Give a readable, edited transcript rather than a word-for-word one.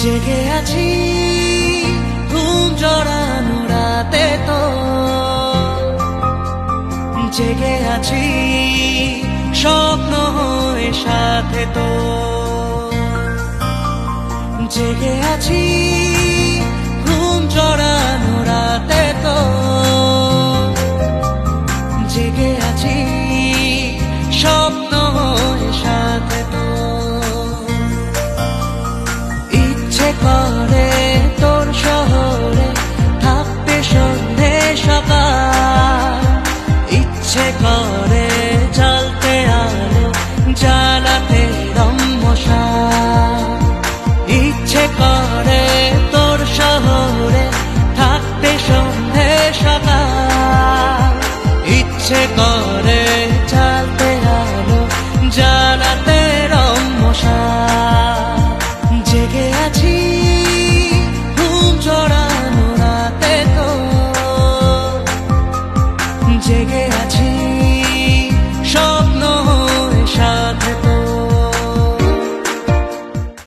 জেগে আছি ঘুম জড়ানো রাতে তো, জেগে আছি স্বপ্ন হয়ে সাথে তো, জেগে আছি ঘুম জড়ানো রাতে তো, জেগে আছি স্বপ্ন হয়ে সাথে তো। ইচ্ছে করে তোর শহরে থাকতে সন্ধে সকাল, ইচ্ছে করে জ্বালতে আলো জ্বালাতে রম্মশাল, ইচ্ছে করে তোর শহরে থাকতে সন্ধে সকাল, ইচ্ছে করে